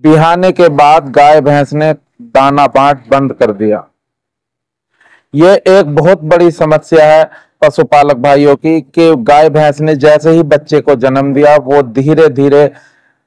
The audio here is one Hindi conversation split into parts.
बिहाने के बाद गाय भैंस ने दाना बांट बंद कर दिया। ये एक बहुत बड़ी समस्या है पशुपालक भाइयों की कि गाय भैंस ने जैसे ही बच्चे को जन्म दिया वो धीरे धीरे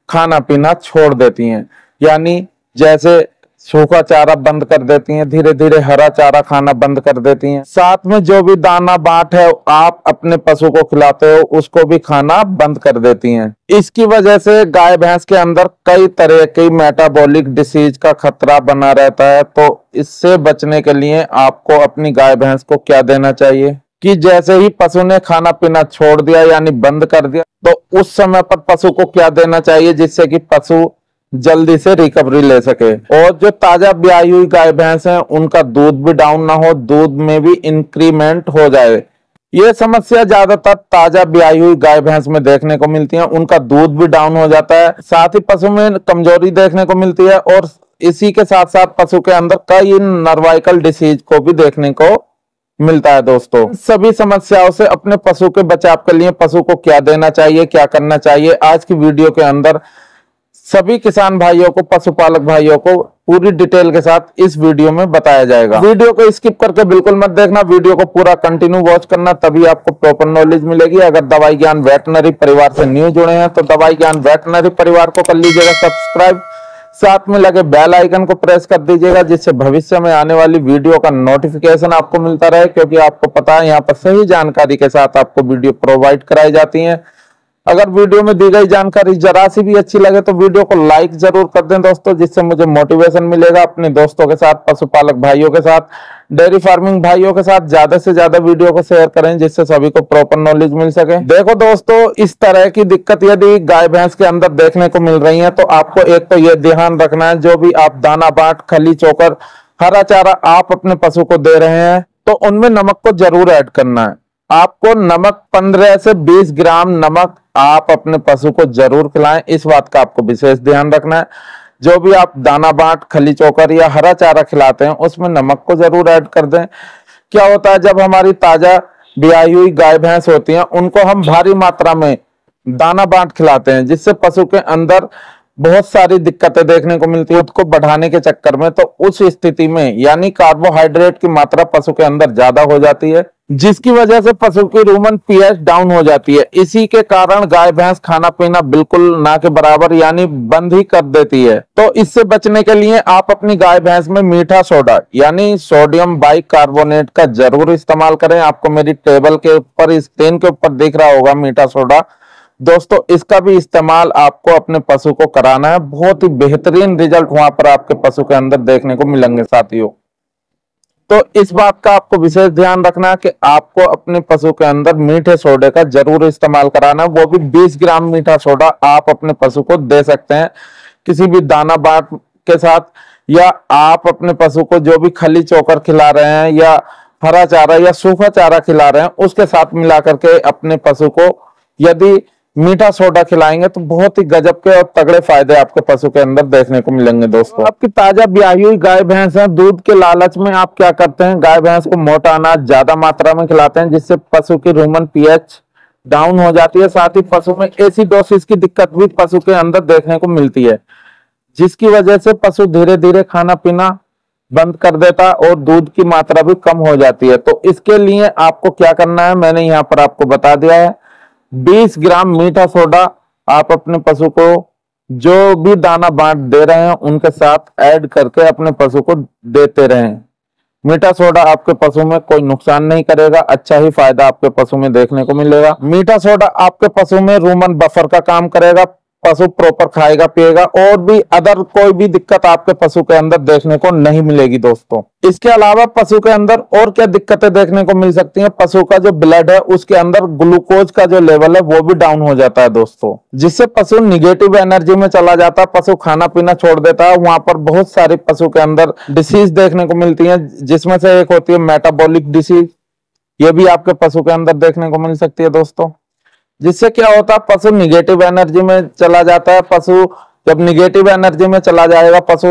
खाना पीना छोड़ देती हैं। यानी जैसे सूखा चारा बंद कर देती हैं, धीरे धीरे हरा चारा खाना बंद कर देती हैं। साथ में जो भी दाना बाट है आप अपने पशु को खिलाते हो उसको भी खाना बंद कर देती हैं। इसकी वजह से गाय भैंस के अंदर कई तरह की मेटाबॉलिक डिसीज का खतरा बना रहता है। तो इससे बचने के लिए आपको अपनी गाय भैंस को क्या देना चाहिए कि जैसे ही पशु ने खाना पीना छोड़ दिया यानी बंद कर दिया तो उस समय पर पशु को क्या देना चाहिए जिससे कि पशु जल्दी से रिकवरी ले सके। और जो ताजा ब्याई हुई गाय भैंस है उनका दूध भी डाउन ना हो, दूध में भी इंक्रीमेंट हो जाए। ये समस्या ज्यादातर ताजा ब्याई हुई गाय भैंस में देखने को मिलती है, उनका दूध भी डाउन हो जाता है, साथ ही पशु में कमजोरी देखने को मिलती है और इसी के साथ साथ पशु के अंदर कई नर्वाइकल डिसीज को भी देखने को मिलता है। दोस्तों, सभी समस्याओं से अपने पशु के बचाव के लिए पशु को क्या देना चाहिए, क्या करना चाहिए, आज की वीडियो के अंदर सभी किसान भाइयों को, पशुपालक भाइयों को पूरी डिटेल के साथ इस वीडियो में बताया जाएगा। वीडियो को स्किप करके बिल्कुल मत देखना, वीडियो को पूरा कंटिन्यू वॉच करना, तभी आपको प्रॉपर नॉलेज मिलेगी। अगर दवाई ज्ञान वेटनरी परिवार से न्यू जुड़े हैं तो दवाई ज्ञान वेटनरी परिवार को कर लीजिएगा सब्सक्राइब, साथ में लगे बेल आइकन को प्रेस कर दीजिएगा जिससे भविष्य में आने वाली वीडियो का नोटिफिकेशन आपको मिलता रहे, क्योंकि आपको पता है यहाँ पर सही जानकारी के साथ आपको वीडियो प्रोवाइड कराई जाती है। अगर वीडियो में दी गई जानकारी जरा सी भी अच्छी लगे तो वीडियो को लाइक जरूर कर दें दोस्तों, जिससे मुझे मोटिवेशन मिलेगा अपने दोस्तों के साथ, पशुपालक भाइयों के साथ, डेयरी फार्मिंग भाइयों के साथ ज्यादा से ज्यादा वीडियो को शेयर करें जिससे सभी को प्रॉपर नॉलेज मिल सके। देखो दोस्तों, इस तरह की दिक्कत यदि गाय भैंस के अंदर देखने को मिल रही है तो आपको एक तो ये ध्यान रखना है, जो भी आप दाना बाट, खली, चोकर, हरा चारा आप अपने पशु को दे रहे हैं तो उनमें नमक को जरूर ऐड करना है। आपको नमक 15 से 20 ग्राम नमक आप अपने पशु को जरूर खिलाएं, इस बात का आपको विशेष ध्यान रखना है। जो भी आप दाना बाट, खली, चोकर या हरा चारा खिलाते हैं उसमें नमक को जरूर ऐड कर दें। क्या होता है, जब हमारी ताजा ब्याई हुई गाय भैंस होती हैं उनको हम भारी मात्रा में दाना बाट खिलाते हैं जिससे पशु के अंदर बहुत सारी दिक्कतें देखने को मिलती है दूध को बढ़ाने के चक्कर में। तो उस स्थिति में यानी कार्बोहाइड्रेट की मात्रा पशु के अंदर ज्यादा हो जाती है जिसकी वजह से पशु की रूमन पीएच डाउन हो जाती है। इसी के कारण गाय भैंस खाना पीना बिल्कुल ना के बराबर यानी बंद ही कर देती है। तो इससे बचने के लिए आप अपनी गाय भैंस में मीठा सोडा यानी सोडियम बाइकार्बोनेट का जरूर इस्तेमाल करें। आपको मेरी टेबल के ऊपर, स्क्रीन के ऊपर दिख रहा होगा मीठा सोडा। दोस्तों, इसका भी इस्तेमाल आपको अपने पशु को कराना है, बहुत ही बेहतरीन रिजल्ट वहां पर आपके पशु के अंदर देखने को मिलेंगे साथियों। तो इस बात का आपको विशेष ध्यान रखना है कि आपको अपने पशु के अंदर मीठे सोडे का जरूर इस्तेमाल कराना है, वो भी 20 ग्राम मीठा सोडा आप अपने पशु को दे सकते हैं किसी भी दाना बाट के साथ, या आप अपने पशु को जो भी खली चोकर खिला रहे हैं या हरा चारा या सूखा चारा खिला रहे हैं उसके साथ मिला करके अपने पशु को यदि मीठा सोडा खिलाएंगे तो बहुत ही गजब के और तगड़े फायदे आपके पशु के अंदर देखने को मिलेंगे। दोस्तों, आपकी ताजा ब्याई हुई गाय भैंस है, दूध के लालच में आप क्या करते हैं, गाय भैंस को मोटा अनाज ज्यादा मात्रा में खिलाते हैं जिससे पशु की रूमन पीएच डाउन हो जाती है। साथ ही पशु में एसिडोसिस की दिक्कत भी पशु के अंदर देखने को मिलती है जिसकी वजह से पशु धीरे धीरे खाना पीना बंद कर देता है और दूध की मात्रा भी कम हो जाती है। तो इसके लिए आपको क्या करना है मैंने यहाँ पर आपको बता दिया है। 20 ग्राम मीठा सोडा आप अपने पशु को जो भी दाना बांट दे रहे हैं उनके साथ ऐड करके अपने पशु को देते रहें। मीठा सोडा आपके पशु में कोई नुकसान नहीं करेगा, अच्छा ही फायदा आपके पशु में देखने को मिलेगा। मीठा सोडा आपके पशु में रूमन बफर का काम करेगा, पशु प्रॉपर खाएगा पिएगा और भी अदर कोई भी दिक्कत आपके पशु के अंदर देखने को नहीं मिलेगी। दोस्तों, इसके अलावा पशु के अंदर और क्या दिक्कतें देखने को मिल सकती हैं, पशु का जो ब्लड है उसके अंदर ग्लूकोज का जो लेवल है वो भी डाउन हो जाता है दोस्तों, जिससे पशु निगेटिव एनर्जी में चला जाता है, पशु खाना पीना छोड़ देता है। वहां पर बहुत सारी पशु के अंदर डिसीज देखने को मिलती है जिसमें से एक होती है मेटाबॉलिक डिसीज, ये भी आपके पशु के अंदर देखने को मिल सकती है दोस्तों। जिससे क्या होता है, पशु निगेटिव एनर्जी में चला जाता है। पशु जब निगेटिव एनर्जी में चला जाएगा पशु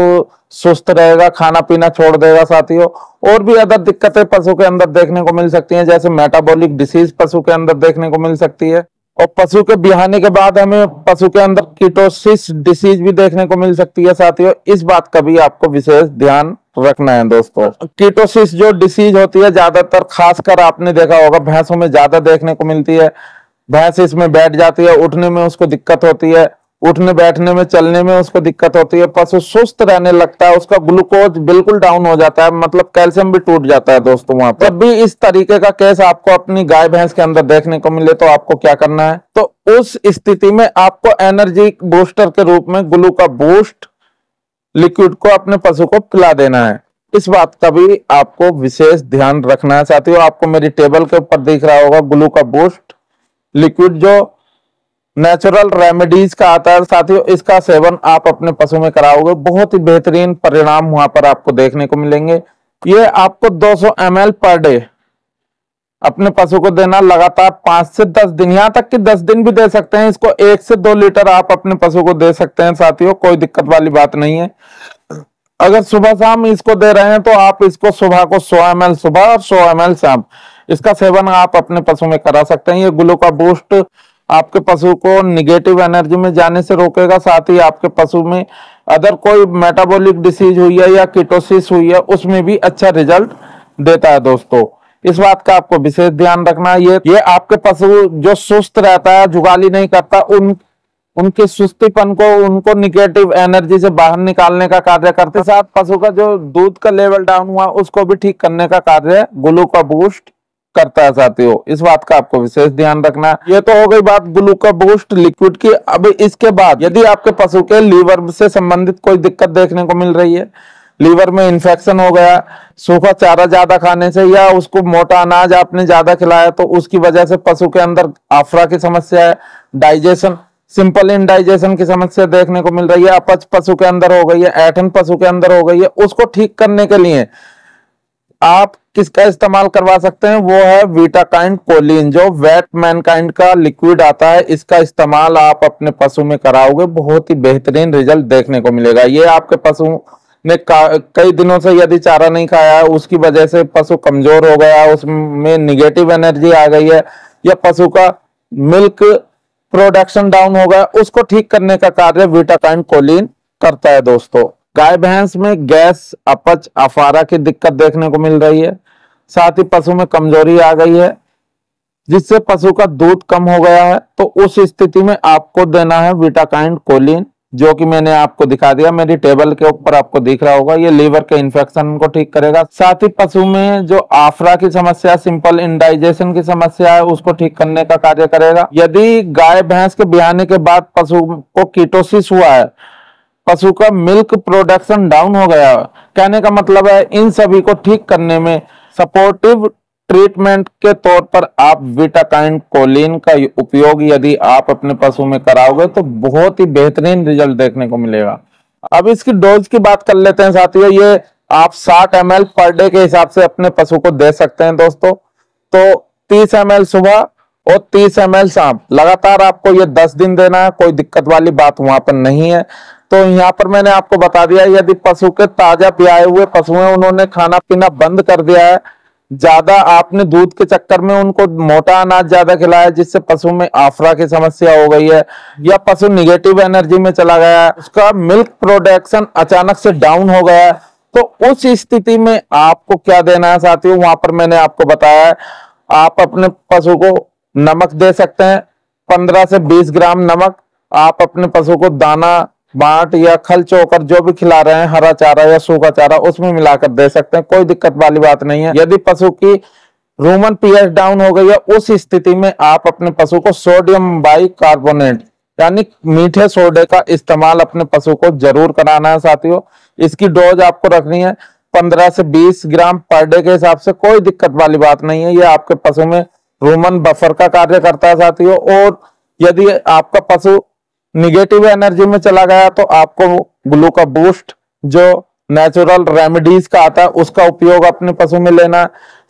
सुस्त रहेगा, खाना पीना छोड़ देगा साथियों। और भी अदर दिक्कतें पशु के अंदर देखने को मिल सकती हैं, जैसे मेटाबॉलिक डिसीज पशु के अंदर देखने को मिल सकती है। और पशु के बिहाने के बाद हमें पशु के अंदर कीटोसिस डिसीज भी देखने को मिल सकती है साथियों। इस बात का भी आपको विशेष ध्यान रखना है दोस्तों। कीटोसिस जो डिसीज होती है ज्यादातर, खासकर आपने देखा होगा भैंसों में ज्यादा देखने को मिलती है। भैंस इसमें बैठ जाती है, उठने में उसको दिक्कत होती है, उठने बैठने में चलने में उसको दिक्कत होती है, पशु सुस्त रहने लगता है, उसका ग्लूकोज बिल्कुल डाउन हो जाता है, मतलब कैल्शियम भी टूट जाता है दोस्तों वहां पर। जब भी इस तरीके का केस आपको अपनी गाय भैंस के अंदर देखने को मिले तो आपको क्या करना है, तो उस स्थिति में आपको एनर्जी बूस्टर के रूप में ग्लूका बूस्ट लिक्विड को अपने पशु को पिला देना है। इस बात का भी आपको विशेष ध्यान रखना है साथियों। आपको मेरी टेबल के ऊपर दिख रहा होगा ग्लूका बूस्ट लिक्विड, जो नेचुरल रेमेडीज का आता है साथियों। इसका सेवन आप अपने पशु में कराओगे, बहुत ही बेहतरीन परिणाम वहां पर आपको देखने को मिलेंगे। ये आपको 200 ml पर डे अपने पशु को देना, लगातार 5 से 10 दिन, यहां तक कि 10 दिन भी दे सकते हैं। इसको 1 से 2 लीटर आप अपने पशु को दे सकते हैं साथियों, कोई दिक्कत वाली बात नहीं है। अगर सुबह शाम इसको दे रहे हैं तो आप इसको सुबह को 100 ml सुबह और 100 ml शाम, इसका सेवन आप अपने पशु में करा सकते हैं। ये ग्लूका बूस्ट आपके पशु को निगेटिव एनर्जी में जाने से रोकेगा, साथ ही आपके पशु में अदर कोई मेटाबॉलिक डिसीज हुई है या कीटोसिस हुई है उसमें भी अच्छा रिजल्ट देता है दोस्तों। इस बात का आपको विशेष ध्यान रखना है। ये आपके पशु जो सुस्त रहता है, जुगाली नहीं करता, उनके सुस्तीपन को, उनको निगेटिव एनर्जी से बाहर निकालने का कार्य करते, साथ पशु का जो दूध का लेवल डाउन हुआ उसको भी ठीक करने का कार्य ग्लूका बूस्ट करता है साथियों। इस बात का आपको विशेष ध्यान रखना है। ये तो हो गई बात ग्लूका बूस्ट लिक्विड की। अब इसके बाद यदि आपके पशु के लीवर से संबंधित कोई दिक्कत देखने को मिल रही है, लीवर में इन्फेक्शन हो गया सूखा चारा ज्यादा खाने से, या उसको मोटा अनाज आपने ज्यादा खिलाया तो उसकी वजह से पशु के अंदर आफरा की समस्या है, डाइजेशन, सिंपल इंडाइजेशन की समस्या देखने को मिल रही है, अपच पशु के अंदर हो गई है, ऐठन पशु के अंदर हो गई है, उसको ठीक करने के लिए आप किसका इस्तेमाल करवा सकते हैं, वो है वीटाकाइन कोलिन, जो वेट मैनकाइंड का लिक्विड आता है। इसका इस्तेमाल आप अपने पशु में कराओगे, बहुत ही बेहतरीन रिजल्ट देखने को मिलेगा। ये आपके पशु ने कई दिनों से यदि चारा नहीं खाया है, उसकी वजह से पशु कमजोर हो गया, उसमें निगेटिव एनर्जी आ गई है, या पशु का मिल्क प्रोडक्शन डाउन हो गया, उसको ठीक करने का कार्य वीटाकाइन कोलिन करता है दोस्तों। गाय भैंस में गैस, अपच, अफारा की दिक्कत देखने को मिल रही है, साथ ही पशु में कमजोरी आ गई है जिससे पशु का दूध कम हो गया है, तो उस स्थिति में आपको देना है वीटाकाइन कोलिन, जो कि मैंने आपको दिखा दिया, मेरी टेबल के ऊपर आपको दिख रहा होगा। ये लीवर के इन्फेक्शन को ठीक करेगा, साथ ही पशु में जो आफरा की समस्या, सिंपल इंडाइजेशन की समस्या है, उसको ठीक करने का कार्य करेगा। यदि गाय भैंस के ब्याने के बाद पशु को कीटोसिस हुआ है, पशु का मिल्क प्रोडक्शन डाउन हो गया, कहने का मतलब है इन सभी को ठीक करने में सपोर्टिव ट्रीटमेंट के तौर पर आप वीटाकाइन कोलिन का उपयोग यदि आप अपने पशु में कराओगे तो बहुत ही बेहतरीन रिजल्ट देखने को मिलेगा। अब इसकी डोज की बात कर लेते हैं साथियों। ये आप 60 ml पर डे के हिसाब से अपने पशु को दे सकते हैं दोस्तों। तो 30 ml सुबह और 30 ml शाम, लगातार आपको ये 10 दिन देना है, कोई दिक्कत वाली बात वहां पर नहीं है। तो यहाँ पर मैंने आपको बता दिया, यदि पशु के ताजा ब्याए हुए पशु हैं, उन्होंने खाना पीना बंद कर दिया है, ज्यादा आपने दूध के चक्कर में उनको मोटा अनाज ज्यादा खिलाया जिससे पशु में आफरा की समस्या हो गई है, या पशु निगेटिव एनर्जी में चला गया है, उसका मिल्क प्रोडक्शन अचानक से डाउन हो गया है, तो उस स्थिति में आपको क्या देना है साथियों, वहां पर मैंने आपको बताया है। आप अपने पशु को नमक दे सकते हैं, 15 से 20 ग्राम नमक आप अपने पशु को दाना, बाट या खल चोकर जो भी खिला रहे हैं, हरा चारा या सूखा चारा, उसमें मिलाकर दे सकते हैं, कोई दिक्कत वाली बात नहीं है। यदि पशु की रूमन पीएच डाउन हो गई है, उस स्थिति में आप अपने पशु को सोडियम बाइकार्बोनेट यानी मीठे सोडे का इस्तेमाल अपने पशु को जरूर कराना है साथियों। इसकी डोज आपको रखनी है 15 से 20 ग्राम पर डे के हिसाब से, कोई दिक्कत वाली बात नहीं है। ये आपके पशु में रूमन बफर का कार्य करता है साथियों। और यदि आपका पशु निगेटिव एनर्जी में चला गया तो आपको ग्लूका बूस्ट जो नेचुरल रेमेडीज का आता है उसका उपयोग अपने पशु में लेना।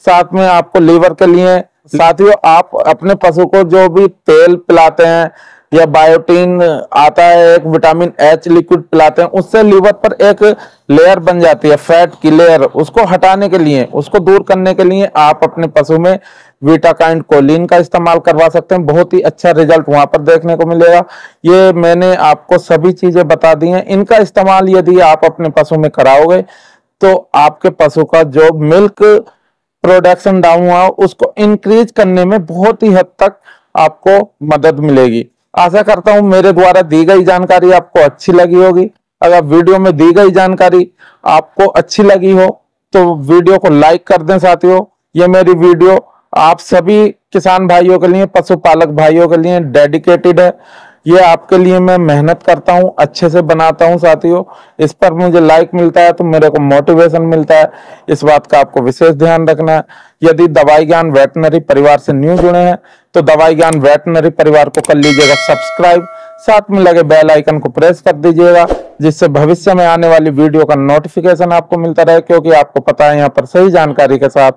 साथ में आपको लीवर के लिए साथियों, आप अपने पशु को जो भी तेल पिलाते हैं या बायोटीन आता है, एक विटामिन एच लिक्विड पिलाते हैं, उससे लीवर पर एक लेयर बन जाती है, फैट की लेयर, उसको हटाने के लिए, उसको दूर करने के लिए आप अपने पशु में वीटाकाइंड कोलिन का इस्तेमाल करवा सकते हैं। बहुत ही अच्छा रिजल्ट वहां पर देखने को मिलेगा। ये मैंने आपको सभी चीजें बता दी हैं। इनका इस्तेमाल यदि आप अपने पशु में कराओगे तो आपके पशु का जो मिल्क प्रोडक्शन डाउन हुआ उसको इंक्रीज करने में बहुत ही हद तक आपको मदद मिलेगी। आशा करता हूं मेरे द्वारा दी गई जानकारी आपको अच्छी लगी होगी। अगर वीडियो में दी गई जानकारी आपको अच्छी लगी हो तो वीडियो को लाइक कर दें साथियों। ये मेरी वीडियो आप सभी किसान भाइयों के लिए, पशुपालक भाइयों के लिए डेडिकेटेड है। ये आपके लिए मैं मेहनत करता हूं, अच्छे से बनाता हूं साथियों। इस पर मुझे लाइक मिलता है तो मेरे को मोटिवेशन मिलता है। इस बात का आपको विशेष ध्यान रखना है। यदि दवाई ज्ञान वेटनरी परिवार से न्यू जुड़े हैं तो दवाई ज्ञान वेटनरी परिवार को कर लीजिएगा सब्सक्राइब, साथ में लगे बेल आइकन को प्रेस कर दीजिएगा, जिससे भविष्य में आने वाली वीडियो का नोटिफिकेशन आपको मिलता रहे। क्योंकि आपको पता है यहाँ पर सही जानकारी के साथ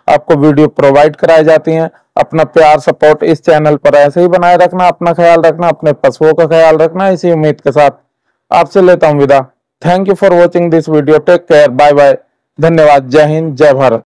आपको वीडियो प्रोवाइड कराई जाती हैं। अपना प्यार सपोर्ट इस चैनल पर ऐसे ही बनाए रखना, अपना ख्याल रखना, अपने पशुओं का ख्याल रखना। इसी उम्मीद के साथ आपसे लेता हूं विदा। Thank you for watching this video. Take care, bye bye, धन्यवाद, जय हिंद, जय भारत।